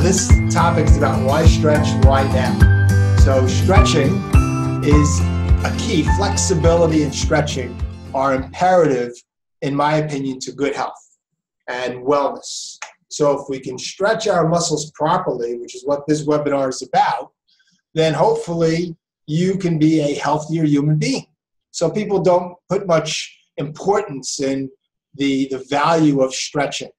this topic is about why stretch, why now. So stretching is a key. Flexibility and stretching are imperative, in my opinion, to good health and wellness. So if we can stretch our muscles properly, which is what this webinar is about, then hopefully you can be a healthier human being. So people don't put much importance in the value of stretching.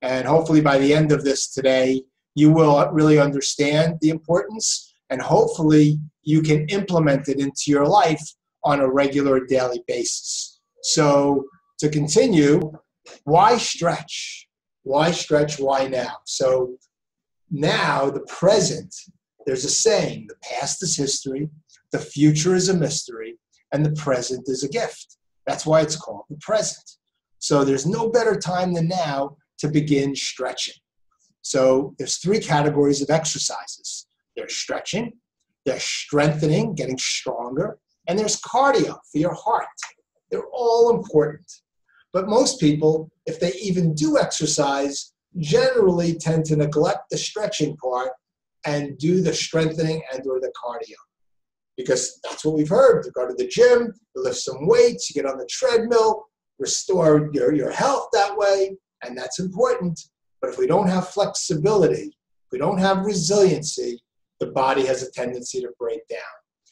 And hopefully by the end of this today, you will really understand the importance, and hopefully you can implement it into your life on a regular daily basis. So to continue, why stretch? Why stretch? Why now? So now, the present, there's a saying, the past is history, the future is a mystery, and the present is a gift. That's why it's called the present. So there's no better time than now to begin stretching. So there's three categories of exercises. There's stretching, there's strengthening, getting stronger, and there's cardio for your heart. They're all important. But most people, if they even do exercise, generally tend to neglect the stretching part and do the strengthening and or the cardio. Because that's what we've heard. You go to the gym, you lift some weights, you get on the treadmill, restore your health that way, and that's important. But if we don't have flexibility, if we don't have resiliency, the body has a tendency to break down.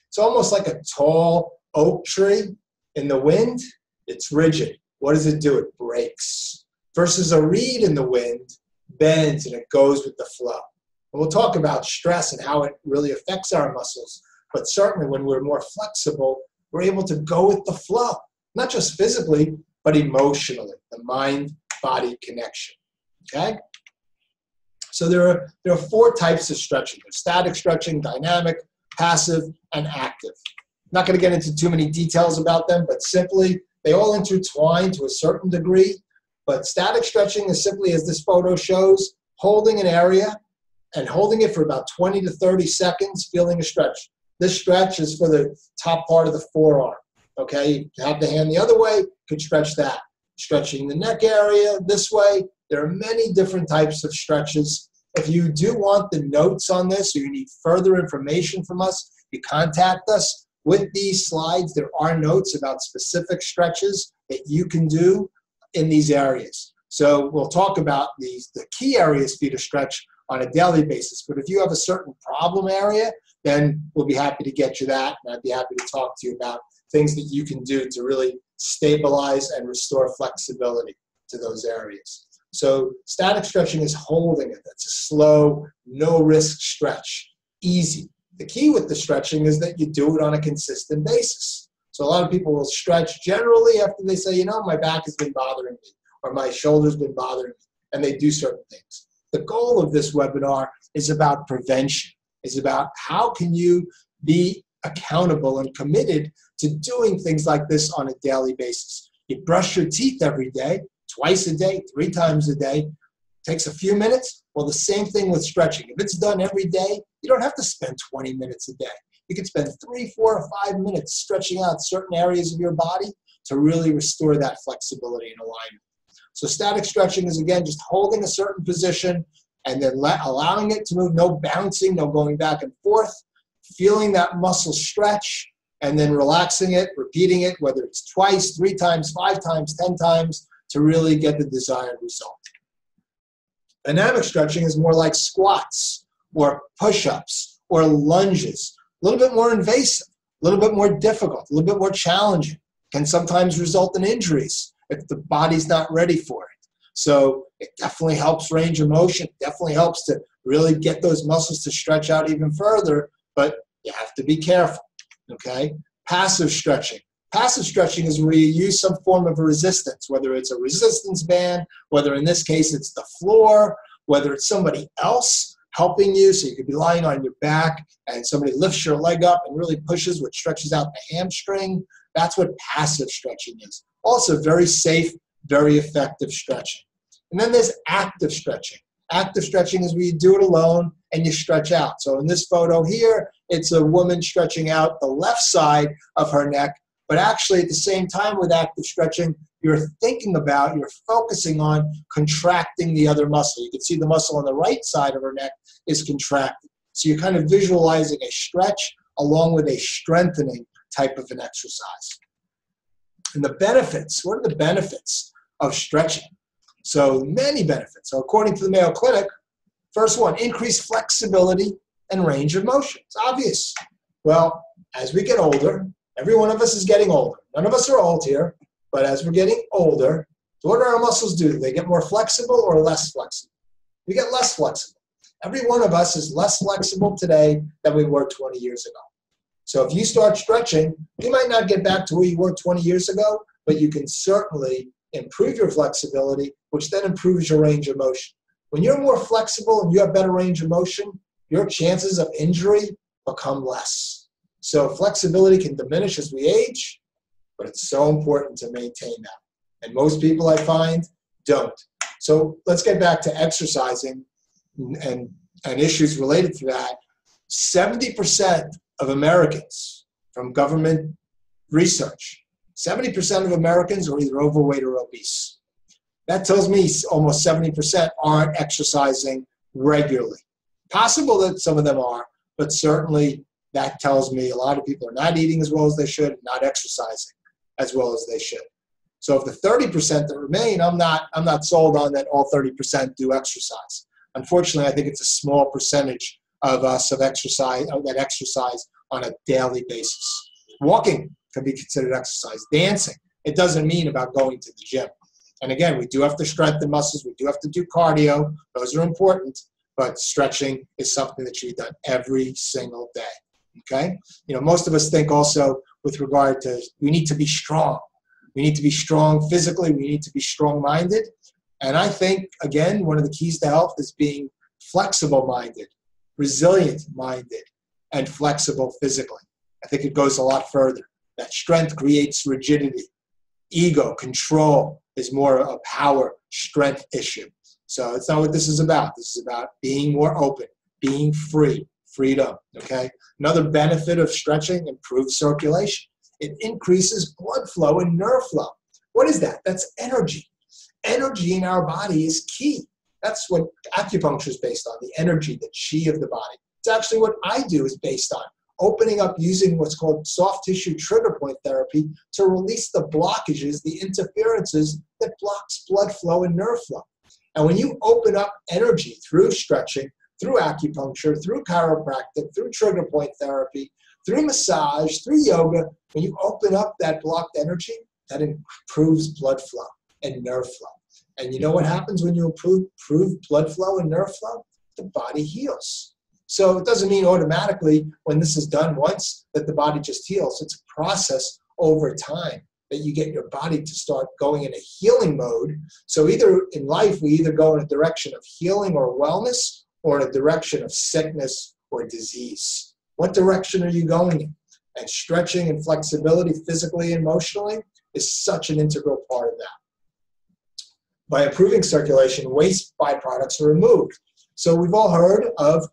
It's almost like a tall oak tree in the wind. It's rigid. What does it do? It breaks. Versus a reed in the wind, bends and it goes with the flow. And we'll talk about stress and how it really affects our muscles. But certainly when we're more flexible, we're able to go with the flow. Not just physically, but emotionally. The mind-body connection. Okay? So there are four types of stretching. There's static stretching, dynamic, passive, and active. I'm not going to get into too many details about them, but simply they all intertwine to a certain degree. But static stretching is simply, as this photo shows, holding an area and holding it for about 20 to 30 seconds, feeling a stretch. This stretch is for the top part of the forearm. Okay, you have the hand the other way, you could stretch that. Stretching the neck area this way. There are many different types of stretches. If you do want the notes on this or you need further information from us, you contact us. With these slides, there are notes about specific stretches that you can do in these areas. So we'll talk about the key areas for you to stretch on a daily basis. But if you have a certain problem area, then we'll be happy to get you that. And I'd be happy to talk to you about things that you can do to really stabilize and restore flexibility to those areas. So static stretching is holding it. That's a slow, no-risk stretch, easy. The key with the stretching is that you do it on a consistent basis. So a lot of people will stretch generally after they say, you know, my back has been bothering me or my shoulder's been bothering me, and they do certain things. The goal of this webinar is about prevention, is about how can you be accountable and committed to doing things like this on a daily basis. You brush your teeth every day, twice a day, 3 times a day. Takes a few minutes. Well, the same thing with stretching. If it's done every day, you don't have to spend 20 minutes a day. You can spend 3, 4, or 5 minutes stretching out certain areas of your body to really restore that flexibility and alignment. So static stretching is, again, just holding a certain position and then allowing it to move, no bouncing, no going back and forth, feeling that muscle stretch, and then relaxing it, repeating it, whether it's twice, 3 times, 5 times, 10 times, to really get the desired result. Dynamic stretching is more like squats or push-ups or lunges, a little bit more invasive, a little bit more difficult, a little bit more challenging, can sometimes result in injuries if the body's not ready for it. So it definitely helps range of motion, definitely helps to really get those muscles to stretch out even further, but you have to be careful, okay? Passive stretching. Passive stretching is where you use some form of resistance, whether it's a resistance band, whether in this case it's the floor, whether it's somebody else helping you, so you could be lying on your back and somebody lifts your leg up and really pushes, which stretches out the hamstring. That's what passive stretching is. Also very safe, very effective stretching. And then there's active stretching. Active stretching is where you do it alone and you stretch out. So in this photo here, it's a woman stretching out the left side of her neck, But actually, at the same time with active stretching, you're focusing on contracting the other muscle. You can see the muscle on the right side of her neck is contracted. So you're kind of visualizing a stretch along with a strengthening type of an exercise. And the benefits, what are the benefits of stretching? So many benefits. So according to the Mayo Clinic, first one, increased flexibility and range of motion. It's obvious. Well, as we get older, every one of us is getting older. None of us are old here, but as we're getting older, what do our muscles do? Do they get more flexible or less flexible? We get less flexible. Every one of us is less flexible today than we were 20 years ago. So if you start stretching, you might not get back to where you were 20 years ago, but you can certainly improve your flexibility, which then improves your range of motion. When you're more flexible and you have better range of motion, your chances of injury become less. So flexibility can diminish as we age, but it's so important to maintain that. And most people, I find, don't. So let's get back to exercising and issues related to that. 70% of Americans, from government research, 70% of Americans are either overweight or obese. That tells me almost 70% aren't exercising regularly. Possible that some of them are, but certainly that tells me a lot of people are not eating as well as they should, not exercising as well as they should. So of the 30% that remain, I'm not sold on that all 30% do exercise. Unfortunately, I think it's a small percentage of us that exercise on a daily basis. Walking can be considered exercise. Dancing, it doesn't mean about going to the gym. And again, we do have to strengthen muscles. We do have to do cardio. Those are important. But stretching is something that should be done every single day. Okay? You know, most of us think also with regard to we need to be strong. We need to be strong physically. We need to be strong-minded. And I think, again, one of the keys to health is being flexible-minded, resilient-minded, and flexible physically. I think it goes a lot further. That strength creates rigidity. Ego, control is more a power, strength issue. So it's not what this is about. This is about being more open, being free, freedom, okay? Another benefit of stretching, improved circulation. It increases blood flow and nerve flow. What is that? That's energy. Energy in our body is key. That's what acupuncture is based on, the energy, the chi of the body. It's actually what I do is based on opening up using what's called soft tissue trigger point therapy to release the blockages, the interferences that blocks blood flow and nerve flow. And when you open up energy through stretching, through acupuncture, through chiropractic, through trigger point therapy, through massage, through yoga, when you open up that blocked energy, that improves blood flow and nerve flow. And you know what happens when you improve blood flow and nerve flow? The body heals. So it doesn't mean automatically when this is done once that the body just heals. It's a process over time that you get your body to start going in a healing mode. So either in life, we either go in a direction of healing or wellness or in a direction of sickness or disease. What direction are you going in? And stretching and flexibility physically and emotionally is such an integral part of that. By improving circulation, waste byproducts are removed. So we've all heard of,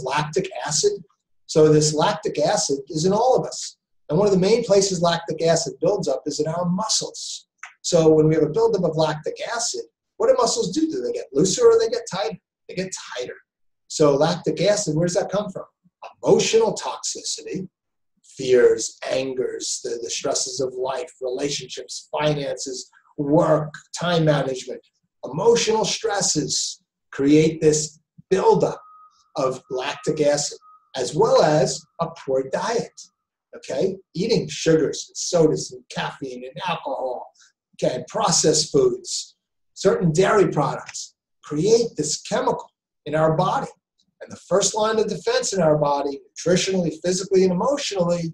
lactic acid. So this lactic acid is in all of us. And one of the main places lactic acid builds up is in our muscles. So when we have a buildup of lactic acid, what do muscles do? Do they get looser or they get tighter? They get tighter. So lactic acid, where does that come from? Emotional toxicity, fears, angers, the stresses of life, relationships, finances, work, time management. Emotional stresses create this buildup of lactic acid, as well as a poor diet, okay? Eating sugars and sodas and caffeine and alcohol, okay, and processed foods, certain dairy products create this chemical in our body. And the first line of defense in our body, nutritionally, physically, and emotionally,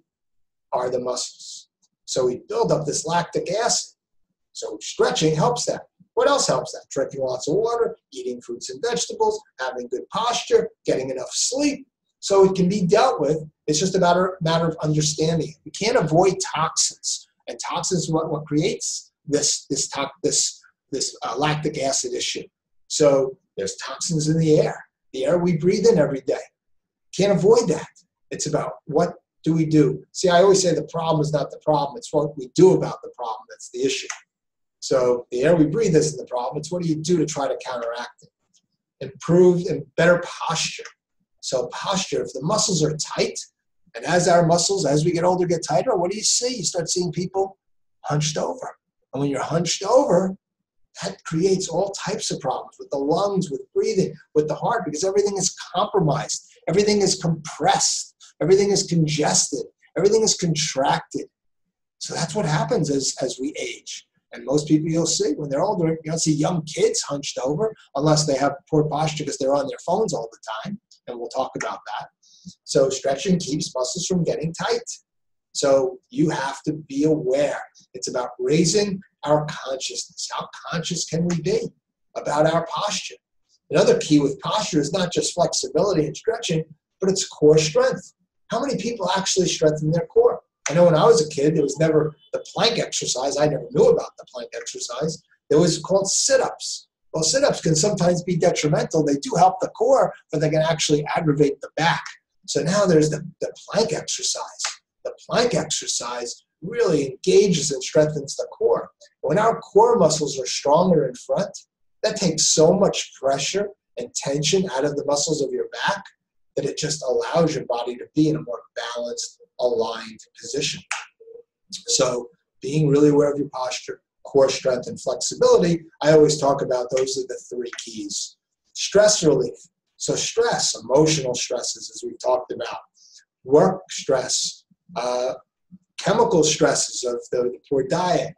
are the muscles. So we build up this lactic acid. So stretching helps that. What else helps that? Drinking lots of water, eating fruits and vegetables, having good posture, getting enough sleep. So it can be dealt with. It's just a matter of understanding it. We can't avoid toxins. And toxins are what creates this lactic acid issue. So there's toxins in the air we breathe in every day. Can't avoid that. It's about what do we do? See, I always say the problem is not the problem. It's what we do about the problem that's the issue. So the air we breathe isn't the problem. It's what do you do to try to counteract it? Improved and better posture. So posture, if the muscles are tight, and as our muscles, as we get older, get tighter, what do you see? You start seeing people hunched over. And when you're hunched over, that creates all types of problems with the lungs, with breathing, with the heart, because everything is compromised. Everything is compressed. Everything is congested. Everything is contracted. So that's what happens as we age. And most people you'll see when they're older, you don't see young kids hunched over unless they have poor posture because they're on their phones all the time. And we'll talk about that. So stretching keeps muscles from getting tight. So you have to be aware. It's about raising our consciousness. How conscious can we be about our posture? Another key with posture is not just flexibility and stretching, but it's core strength. How many people actually strengthen their core? I know when I was a kid, there was never the plank exercise. I never knew about the plank exercise. There was called sit-ups. Well, sit-ups can sometimes be detrimental. They do help the core, but they can actually aggravate the back. So now there's the plank exercise. The plank exercise really engages and strengthens the core. When our core muscles are stronger in front, that takes so much pressure and tension out of the muscles of your back that it just allows your body to be in a more balanced, aligned position. So being really aware of your posture, core strength, and flexibility, I always talk about those are the three keys. Stress relief. So stress, emotional stresses, as we've talked about, work stress, chemical stresses of the poor diet,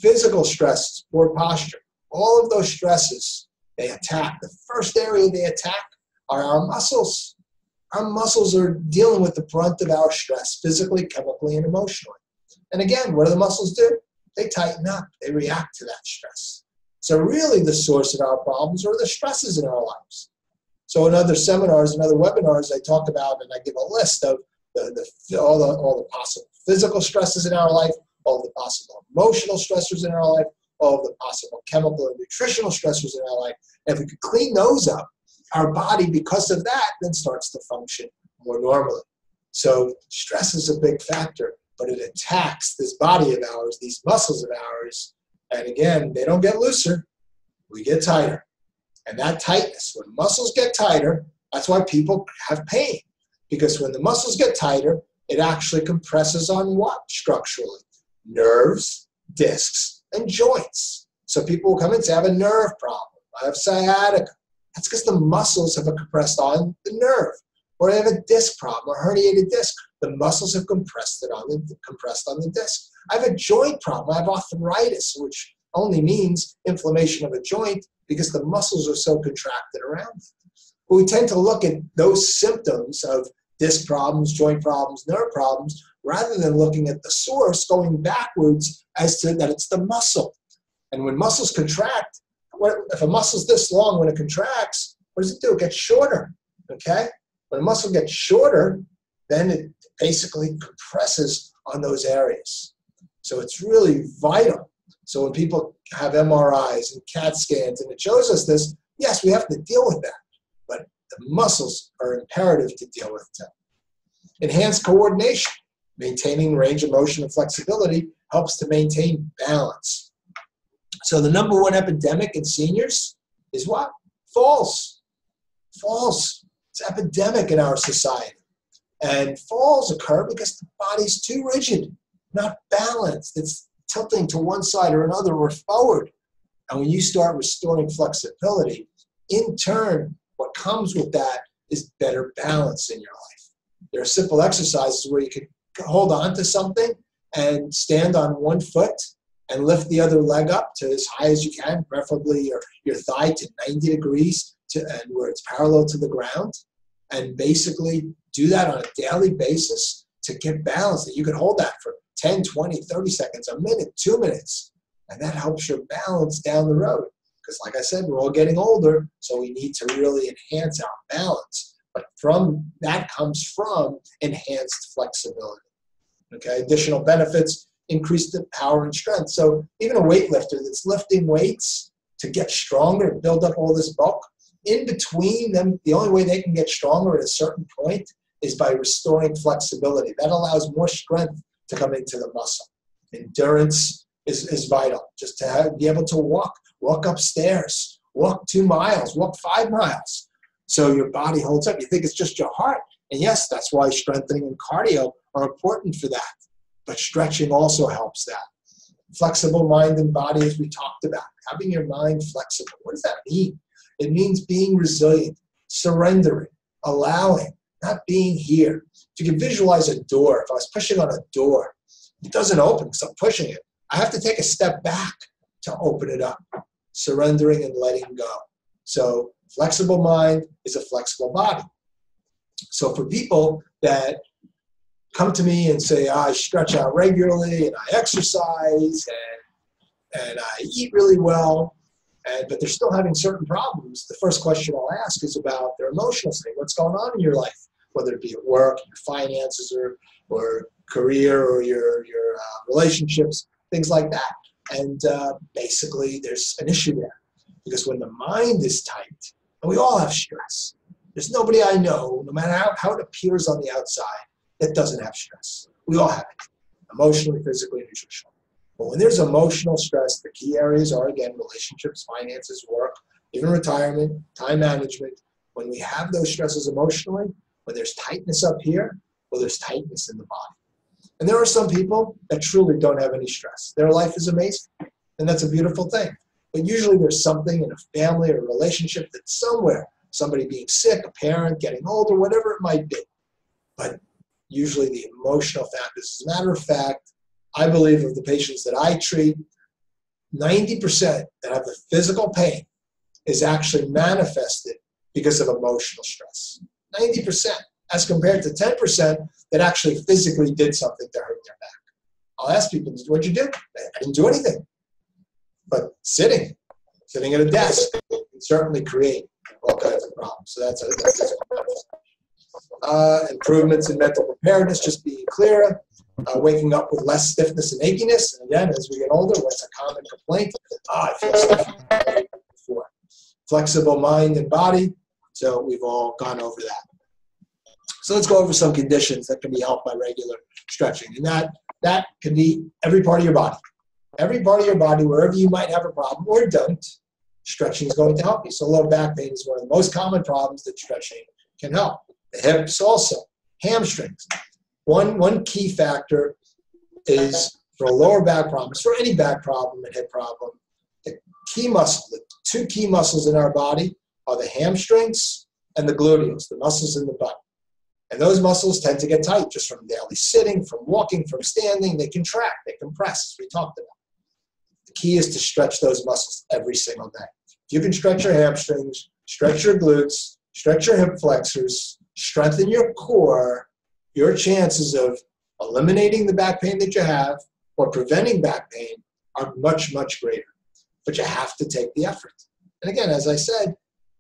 physical stresses, poor posture. All of those stresses, they attack. The first area they attack are our muscles. Our muscles are dealing with the brunt of our stress, physically, chemically, and emotionally. And again, what do the muscles do? They tighten up. They react to that stress. So really the source of our problems are the stresses in our lives. So in other seminars and other webinars, I talk about and I give a list of all the possible physical stresses in our life, all the possible emotional stressors in our life, all the possible chemical and nutritional stressors in our life. And if we could clean those up, our body, because of that, then starts to function more normally. So stress is a big factor, but it attacks this body of ours, these muscles of ours. And again, they don't get looser, we get tighter. And that tightness, when muscles get tighter, that's why people have pain. Because when the muscles get tighter, it actually compresses on what structurally? Nerves, discs, and joints. So people will come in and say, I have a nerve problem. I have sciatica. That's because the muscles have compressed on the nerve. Or I have a disc problem, a herniated disc. The muscles have compressed on the disc. I have a joint problem. I have arthritis, which only means inflammation of a joint because the muscles are so contracted around it. But we tend to look at those symptoms of disc problems, joint problems, nerve problems, rather than looking at the source, going backwards as to that it's the muscle. And when muscles contract, if a muscle's this long, when it contracts, what does it do? It gets shorter, okay? When a muscle gets shorter, then it basically compresses on those areas. So it's really vital. So when people have MRIs and CAT scans, and it shows us this, yes, we have to deal with that. But the muscles are imperative to deal with too. Enhanced coordination. Maintaining range of motion and flexibility helps to maintain balance. So the number one epidemic in seniors is what? Falls. Falls. It's epidemic in our society. And falls occur because the body's too rigid, not balanced. It's tilting to one side or another or forward. And when you start restoring flexibility, in turn, what comes with that is better balance in your life. There are simple exercises where you can hold on to something and stand on one foot and lift the other leg up to as high as you can, preferably your thigh to 90 degrees and where it's parallel to the ground. And basically do that on a daily basis to get balance. That you can hold that for 10, 20, 30 seconds, a minute, 2 minutes. And that helps your balance down the road. Because like I said, we're all getting older, so we need to really enhance our balance. But from that comes from enhanced flexibility. Okay, additional benefits, increase the power and strength. So even a weightlifter that's lifting weights to get stronger and build up all this bulk, in between them, the only way they can get stronger at a certain point is by restoring flexibility. That allows more strength to come into the muscle. Endurance is vital. Just to be able to walk upstairs, walk 2 miles, walk 5 miles. So your body holds up. You think it's just your heart. And yes, that's why strengthening and cardio are important for that. But stretching also helps that. Flexible mind and body, as we talked about. Having your mind flexible. What does that mean? It means being resilient, surrendering, allowing, not being here. If you can visualize a door, if I was pushing on a door, it doesn't open because I'm pushing it. I have to take a step back to open it up. Surrendering and letting go. So flexible mind is a flexible body. So for people that come to me and say, I stretch out regularly and I exercise and I eat really well, but they're still having certain problems, the first question I'll ask is about their emotional state. What's going on in your life, whether it be at work, your finances, or career, or your relationships, things like that. And basically, there's an issue there. Because when the mind is tight, and we all have stress. There's nobody I know, no matter how it appears on the outside, that doesn't have stress. We all have it, emotionally, physically, and nutritionally. But when there's emotional stress, the key areas are, again, relationships, finances, work, even retirement, time management. When we have those stresses emotionally, when there's tightness up here, well, there's tightness in the body. And there are some people that truly don't have any stress. Their life is amazing, and that's a beautiful thing. But usually there's something in a family or a relationship that's somewhere, somebody being sick, a parent, getting older, whatever it might be. But usually the emotional factors. As a matter of fact, I believe of the patients that I treat, 90% that have the physical pain is actually manifested because of emotional stress. 90%, as compared to 10% that actually physically did something to hurt their back. I'll ask people, what'd you do? I didn't do anything. But sitting at a desk can certainly create all kinds of problems. So that's improvements in mental preparedness, just being clearer, waking up with less stiffness and achiness. And again, as we get older, what's a common complaint? I feel stiff before. Flexible mind and body. So we've all gone over that. So let's go over some conditions that can be helped by regular stretching. And that can be every part of your body. Every part of your body, wherever you might have a problem or don't, stretching is going to help you. So low back pain is one of the most common problems that stretching can help. The hips also, hamstrings. One key factor is for lower back problems, for any back problem and hip problem, the two key muscles in our body are the hamstrings and the gluteus, the muscles in the butt. And those muscles tend to get tight just from daily sitting, from walking, from standing. They contract, they compress, as we talked about. The key is to stretch those muscles every single day. If you can stretch your hamstrings, stretch your glutes, stretch your hip flexors, strengthen your core, your chances of eliminating the back pain that you have or preventing back pain are much, much greater. But you have to take the effort. And again, as I said,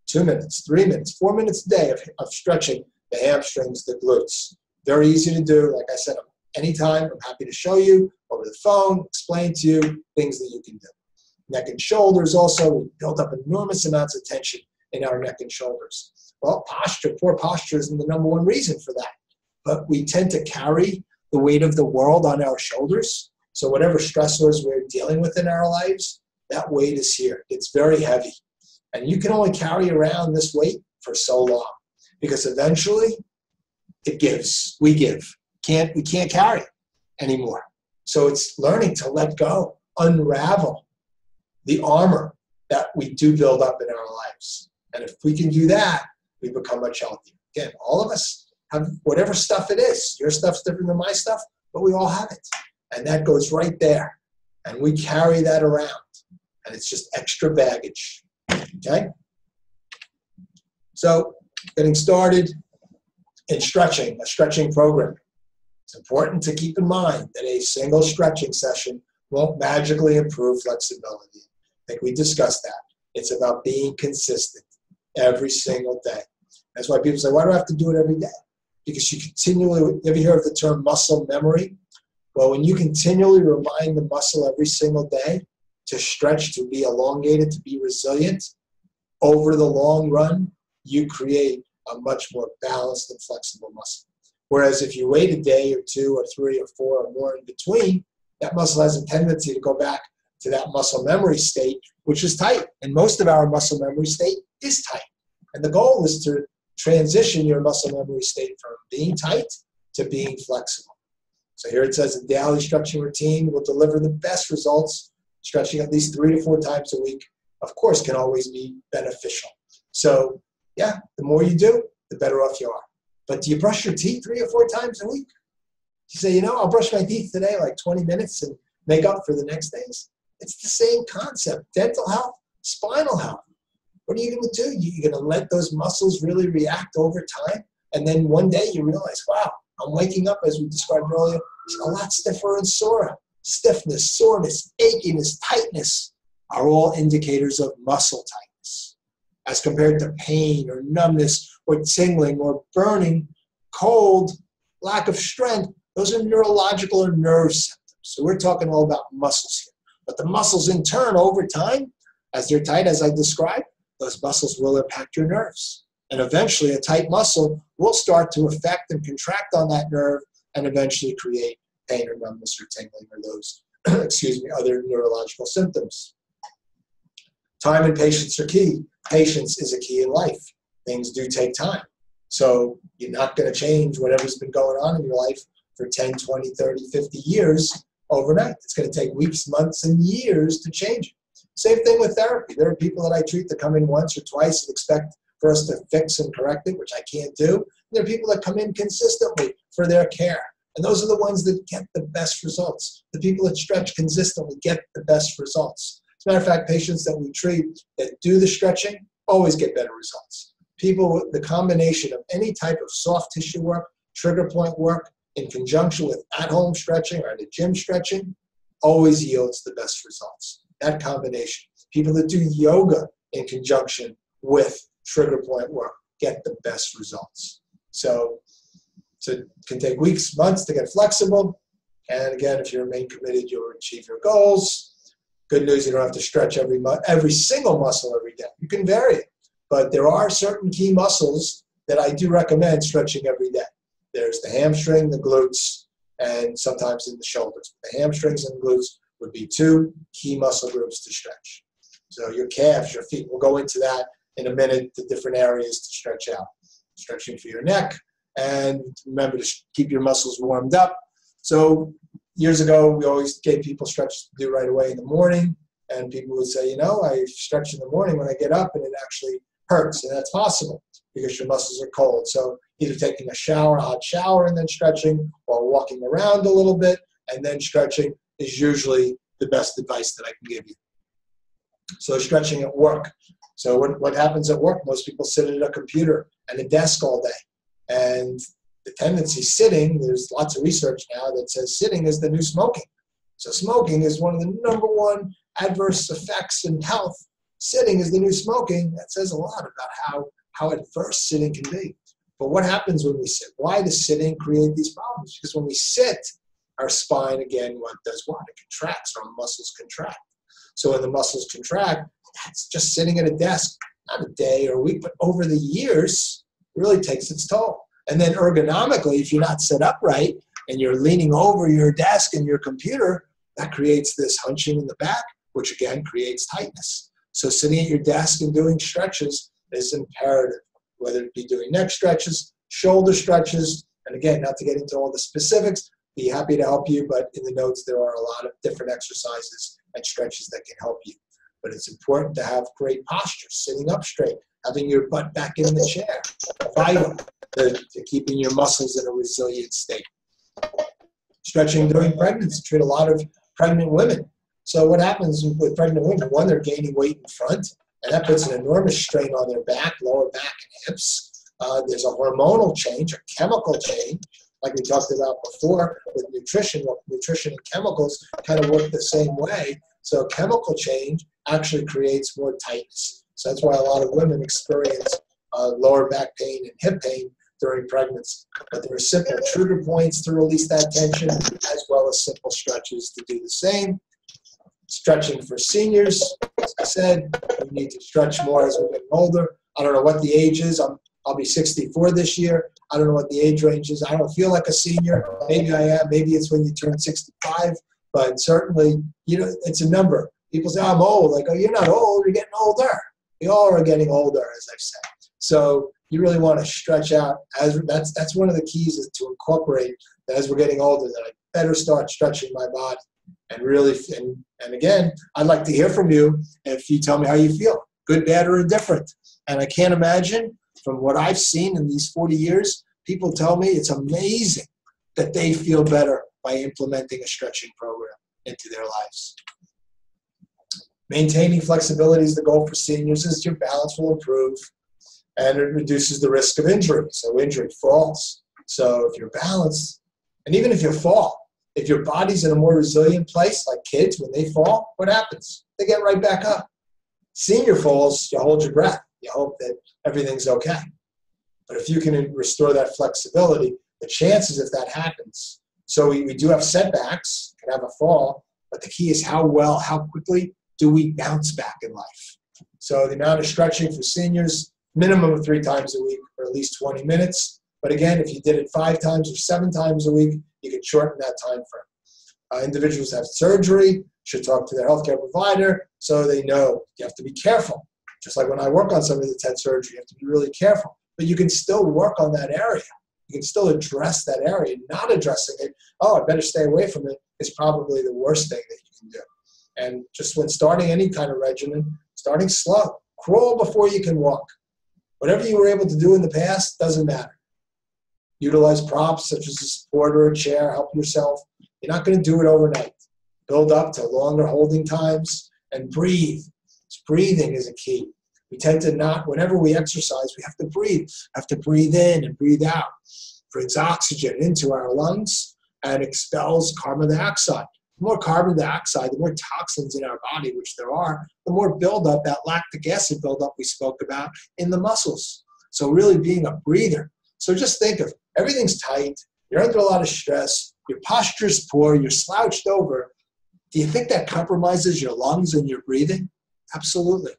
2 minutes, 3 minutes, 4 minutes a day of stretching the hamstrings, the glutes. Very easy to do. Like I said, anytime, I'm happy to show you over the phone, explain to you things that you can do. Neck and shoulders also, we build up enormous amounts of tension in our neck and shoulders. Well, posture, poor posture isn't the number one reason for that. But we tend to carry the weight of the world on our shoulders. So whatever stressors we're dealing with in our lives, that weight is here. It's very heavy. And you can only carry around this weight for so long because eventually it gives. We give. We can't carry it anymore. So it's learning to let go, unravel the armor that we do build up in our lives. And if we can do that, we become much healthier. Again, all of us have whatever stuff it is. Your stuff's different than my stuff, but we all have it. And that goes right there. And we carry that around. And it's just extra baggage. Okay? So, getting started in stretching, a stretching program. It's important to keep in mind that a single stretching session won't magically improve flexibility. I think we discussed that. It's about being consistent every single day. That's why people say, why do I have to do it every day? Because you ever hear of the term muscle memory? Well, when you continually remind the muscle every single day to stretch, to be elongated, to be resilient, over the long run, you create a much more balanced and flexible muscle. Whereas if you wait a day or 2 or 3 or 4 or more in between, that muscle has a tendency to go back to that muscle memory state, which is tight. And most of our muscle memory state is tight. And the goal is to transition your muscle memory state from being tight to being flexible. So here it says a daily stretching routine will deliver the best results. Stretching at least 3 to 4 times a week, of course, can always be beneficial. So yeah, the more you do, the better off you are. But do you brush your teeth 3 or 4 times a week? You say, I'll brush my teeth today like 20 minutes and make up for the next days. It's the same concept. Dental health, spinal health. What are you going to do? You're going to let those muscles really react over time, and then one day you realize, wow, I'm waking up, as we described earlier, a lot stiffer and sore. Stiffness, soreness, achiness, tightness are all indicators of muscle tightness. As compared to pain or numbness or tingling or burning, cold, lack of strength, those are neurological or nerve symptoms. So we're talking all about muscles here. But the muscles in turn, over time, as they're tight, as I described, those muscles will impact your nerves. And eventually a tight muscle will start to affect and contract on that nerve and eventually create pain or numbness or tingling or those, other neurological symptoms. Time and patience are key. Patience is a key in life. Things do take time. So you're not going to change whatever's been going on in your life for 10, 20, 30, 50 years overnight. It's going to take weeks, months, and years to change it. Same thing with therapy. There are people that I treat that come in once or twice and expect for us to fix and correct it, which I can't do. And there are people that come in consistently for their care. And those are the ones that get the best results. The people that stretch consistently get the best results. As a matter of fact, patients that we treat that do the stretching always get better results. People with the combination of any type of soft tissue work, trigger point work, in conjunction with at-home stretching or at a gym stretching, always yields the best results. That combination. People that do yoga in conjunction with trigger point work get the best results. So it can take weeks, months to get flexible. And again, if you remain committed, you'll achieve your goals. Good news, you don't have to stretch every single muscle every day. You can vary it. But there are certain key muscles that I do recommend stretching every day. There's the hamstring, the glutes, and sometimes in the shoulders. The hamstrings and glutes would be 2 key muscle groups to stretch. So your calves, your feet, we'll go into that in a minute, the different areas to stretch out. Stretching for your neck, and remember to keep your muscles warmed up. So years ago, we always gave people stretches to do right away in the morning, and people would say, I stretch in the morning when I get up, and it actually hurts, and that's possible because your muscles are cold. So either taking a shower, hot shower, and then stretching, or walking around a little bit, and then stretching is usually the best advice that I can give you. So stretching at work. So what happens at work? Most people sit at a computer and a desk all day. And the tendency sitting, there's lots of research now that says sitting is the new smoking. So smoking is one of the #1 adverse effects in health. Sitting is the new smoking. That says a lot about how adverse sitting can be. But what happens when we sit? Why does sitting create these problems? Because when we sit, our spine, again, It contracts, our muscles contract. So when the muscles contract, that's just sitting at a desk, not a day or a week, but over the years, it really takes its toll. And then ergonomically, if you're not set up right and you're leaning over your desk and your computer, that creates this hunching in the back, which again creates tightness. So sitting at your desk and doing stretches is imperative, whether it be doing neck stretches, shoulder stretches, and again, not to get into all the specifics, be happy to help you, but in the notes there are a lot of different exercises and stretches that can help you. But it's important to have great posture, sitting up straight, having your butt back in the chair, vital to keeping your muscles in a resilient state. Stretching during pregnancy. Treat a lot of pregnant women. So what happens with pregnant women? One, they're gaining weight in front, and that puts an enormous strain on their back, lower back, and hips. There's a hormonal change, a chemical change, like we talked about before with nutrition. Well, nutrition and chemicals kind of work the same way. So chemical change actually creates more tightness. So that's why a lot of women experience lower back pain and hip pain during pregnancy. But there are simple trigger points to release that tension, as well as simple stretches to do the same. Stretching for seniors, as I said, we need to stretch more as we're getting older. I don't know what the age is. I'm I'll be 64 this year. I don't know what the age range is. I don't feel like a senior. Maybe I am. Maybe it's when you turn 65. But certainly, it's a number. People say, I'm old. Like, oh, you're not old. You're getting older. We all are getting older, as I've said. So you really want to stretch out. That's one of the keys, is to incorporate that as we're getting older, that I better start stretching my body. And really, and again, I'd like to hear from you if you tell me how you feel, good, bad, or indifferent. And I can't imagine, from what I've seen in these 40 years, people tell me it's amazing that they feel better by implementing a stretching program into their lives. Maintaining flexibility is the goal for seniors, as your balance will improve, and it reduces the risk of injury. So injury, falls. So if you're balanced, and even if you fall, if your body's in a more resilient place, like kids, when they fall, what happens? They get right back up. Senior falls, you hold your breath. You hope that everything's okay. But if you can restore that flexibility, the chances if that happens. So we do have setbacks, can have a fall, but the key is how quickly do we bounce back in life. So the amount of stretching for seniors, minimum of 3 times a week, or at least 20 minutes. But again, if you did it 5 times or 7 times a week, you can shorten that time frame. Individuals have surgery, should talk to their healthcare provider so they know. You have to be careful. Just like when I work on somebody that's had surgery, you have to be really careful. But you can still work on that area. You can still address that area. Not addressing it, oh, I better stay away from it, is probably the worst thing that you can do. And just when starting any kind of regimen, starting slow. Crawl before you can walk. Whatever you were able to do in the past, doesn't matter. Utilize props such as a support or a chair, help yourself. You're not going to do it overnight. Build up to longer holding times and breathe. Breathing is a key. We tend to not, whenever we exercise, we have to breathe. Have to breathe in and breathe out. Brings oxygen into our lungs and expels carbon dioxide. The more carbon dioxide, the more toxins in our body, which there are, the more buildup, that lactic acid buildup we spoke about in the muscles. So really being a breather. So just think of everything's tight, you're under a lot of stress, your posture's poor, you're slouched over. Do you think that compromises your lungs and your breathing? Absolutely.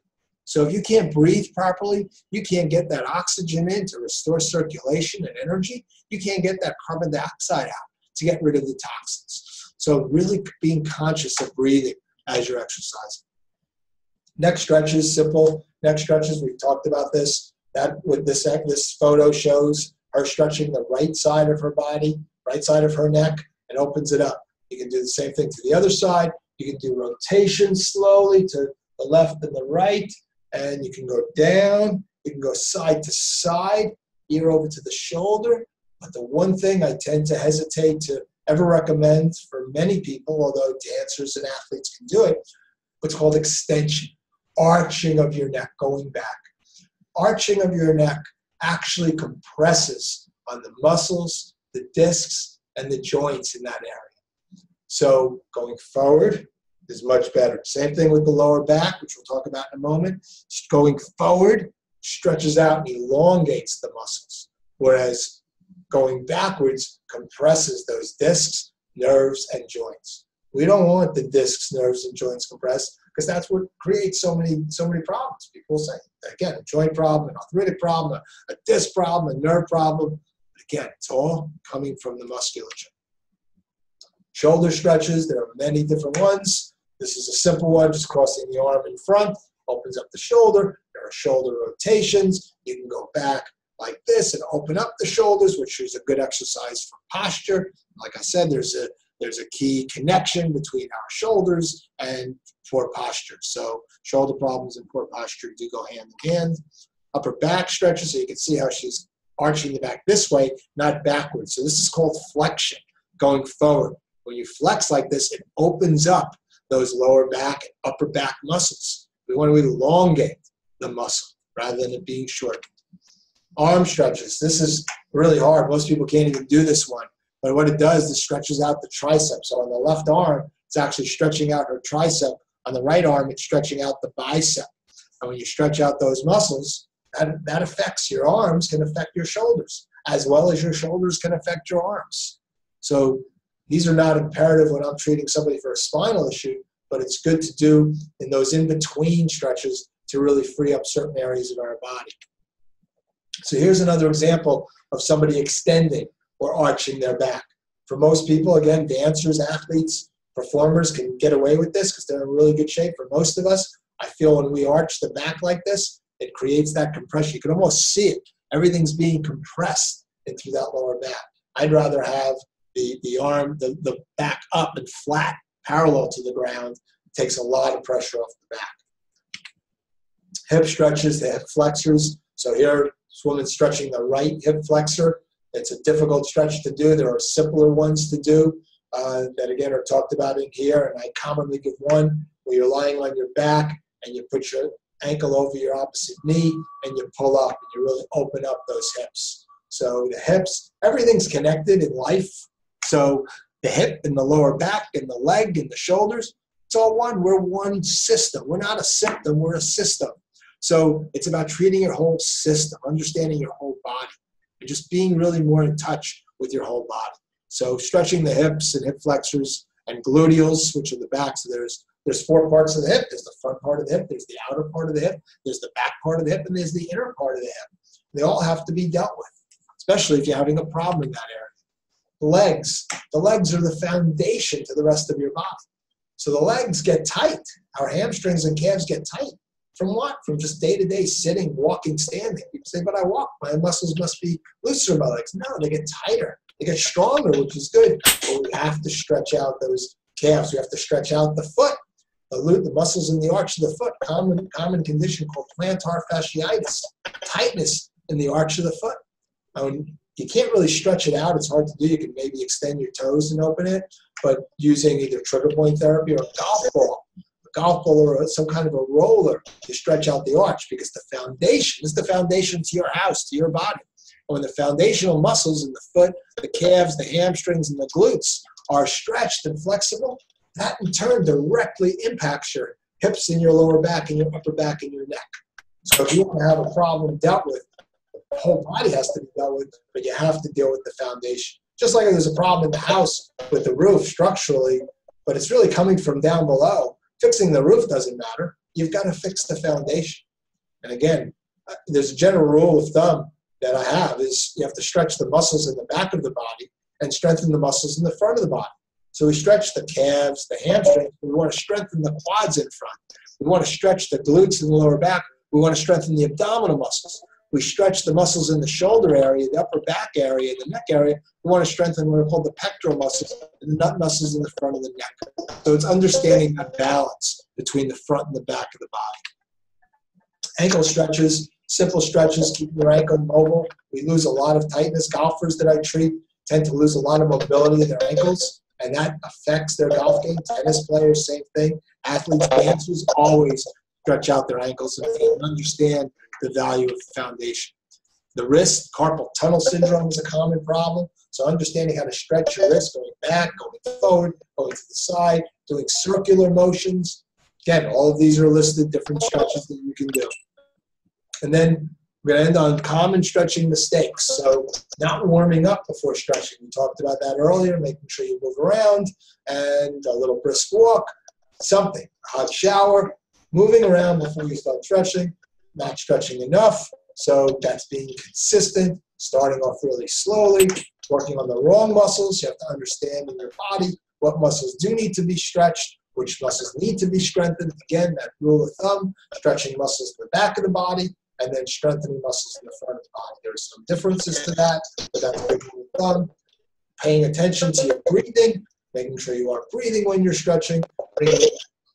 So if you can't breathe properly, you can't get that oxygen in to restore circulation and energy, you can't get that carbon dioxide out to get rid of the toxins. So really being conscious of breathing as you're exercising. Neck stretches, simple neck stretches, we've talked about this. That what this photo shows her stretching the right side of her body, right side of her neck, and opens it up. You can do the same thing to the other side. You can do rotations slowly to the left and the right, and you can go down. You can go side to side, ear over to the shoulder. But the one thing I tend to hesitate to ever recommend for many people, although dancers and athletes can do it, what's called extension, arching of your neck, going back. Arching of your neck actually compresses on the muscles, the discs, and the joints in that area. So going forward is much better. Same thing with the lower back, which we'll talk about in a moment. Going forward stretches out and elongates the muscles, whereas going backwards compresses those discs, nerves, and joints. We don't want the discs, nerves, and joints compressed, because that's what creates so many problems. People say, again, a joint problem, an arthritic problem, a disc problem, a nerve problem. But again, it's all coming from the musculature. Shoulder stretches, there are many different ones. This is a simple one, just crossing the arm in front, opens up the shoulder. There are shoulder rotations. You can go back like this and open up the shoulders, which is a good exercise for posture. Like I said, there's a key connection between our shoulders and poor posture. So shoulder problems and poor posture do go hand in hand. Upper back stretches, so you can see how she's arching the back this way, not backwards. So this is called flexion, going forward. When you flex like this, it opens up those lower back and upper back muscles. We want to elongate the muscle rather than it being shortened. Arm stretches. This is really hard. Most people can't even do this one. But what it does, it stretches out the tricep. So on the left arm, it's actually stretching out her tricep. On the right arm, it's stretching out the bicep. And when you stretch out those muscles, that affects your arms, can affect your shoulders, as well as your shoulders can affect your arms. So these are not imperative when I'm treating somebody for a spinal issue, but it's good to do in those in-between stretches to really free up certain areas of our body. So here's another example of somebody extending or arching their back. For most people, again, dancers, athletes, performers can get away with this because they're in really good shape. For most of us, I feel when we arch the back like this, it creates that compression. You can almost see it. Everything's being compressed into that lower back. I'd rather have the arm, the back up and flat, parallel to the ground. It takes a lot of pressure off the back. Hip stretches, the hip flexors. So here, this woman's stretching the right hip flexor. It's a difficult stretch to do. There are simpler ones to do that, again, are talked about in here. And I commonly give one where you're lying on your back and you put your ankle over your opposite knee and you pull up and you really open up those hips. So the hips, everything's connected in life. So the hip and the lower back and the leg and the shoulders, it's all one. We're one system. We're not a symptom, we're a system. So it's about treating your whole system, understanding your whole body, and just being really more in touch with your whole body. So stretching the hips and hip flexors and gluteals, which are the back. So there's four parts of the hip. There's the front part of the hip, there's the outer part of the hip, there's the back part of the hip, and there's the inner part of the hip. They all have to be dealt with, especially if you're having a problem in that area. The legs are the foundation to the rest of your body. So the legs get tight. Our hamstrings and calves get tight. From what? From just day-to-day sitting, walking, standing. People say, but I walk. My muscles must be looser in my legs. No, they get tighter. They get stronger, which is good. But we have to stretch out those calves. We have to stretch out the foot, the muscles in the arch of the foot. Common condition called plantar fasciitis, tightness in the arch of the foot. You can't really stretch it out. It's hard to do. You can maybe extend your toes and open it, but using either trigger point therapy or a golf ball or some kind of a roller to stretch out the arch, because the foundation is the foundation to your house, to your body. And when the foundational muscles in the foot, the calves, the hamstrings, and the glutes are stretched and flexible, that in turn directly impacts your hips and your lower back and your upper back and your neck. So if you want to have a problem dealt with, the whole body has to be dealt with, but you have to deal with the foundation. Just like there's a problem in the house with the roof structurally, but it's really coming from down below. Fixing the roof doesn't matter. You've got to fix the foundation. And again, there's a general rule of thumb that I have is you have to stretch the muscles in the back of the body and strengthen the muscles in the front of the body. So we stretch the calves, the hamstrings. We want to strengthen the quads in front. We want to stretch the glutes in the lower back. We want to strengthen the abdominal muscles. We stretch the muscles in the shoulder area, the upper back area, the neck area. We want to strengthen what are called the pectoral muscles and the nut muscles in the front of the neck. So it's understanding that balance between the front and the back of the body. Ankle stretches, simple stretches, keep your ankle mobile. We lose a lot of tightness. Golfers that I treat tend to lose a lot of mobility in their ankles, and that affects their golf game. Tennis players, same thing. Athletes, dancers, always stretch out their ankles and understand the value of the foundation. The wrist, carpal tunnel syndrome is a common problem. So understanding how to stretch your wrist, going back, going forward, going to the side, doing circular motions. Again, all of these are listed, different stretches that you can do. And then we're going to end on common stretching mistakes. So not warming up before stretching. We talked about that earlier, making sure you move around and a little brisk walk, something, a hot shower, moving around before you start stretching. Not stretching enough, so that's being consistent, starting off really slowly, working on the wrong muscles. You have to understand in your body what muscles do need to be stretched, which muscles need to be strengthened. Again, that rule of thumb, stretching muscles in the back of the body and then strengthening muscles in the front of the body. There's some differences to that, but that's a good rule of thumb. Paying attention to your breathing, making sure you are breathing when you're stretching, bringing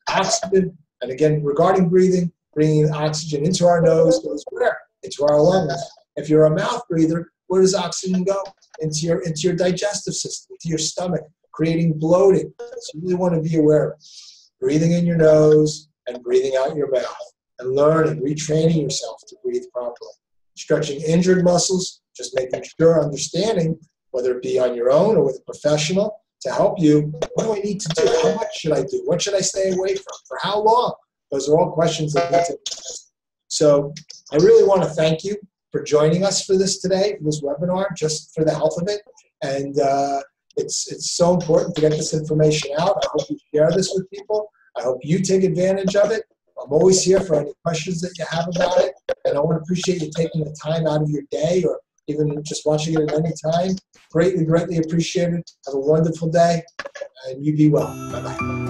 oxygen, and again, regarding breathing, bringing oxygen into our nose goes where? Into our lungs. If you're a mouth breather, where does oxygen go? Into your digestive system, into your stomach, creating bloating. So you really want to be aware of breathing in your nose and breathing out your mouth, and learn and retraining yourself to breathe properly. Stretching injured muscles, just making sure, understanding, whether it be on your own or with a professional, to help you. What do I need to do? How much should I do? What should I stay away from? For how long? Those are all questions that need to be asked. So I really want to thank you for joining us for this today, for this webinar, just for the health of it. And it's so important to get this information out. I hope you share this with people. I hope you take advantage of it. I'm always here for any questions that you have about it. And I want to appreciate you taking the time out of your day or even just watching it at any time. Greatly, greatly appreciated. Have a wonderful day, and you be well. Bye-bye.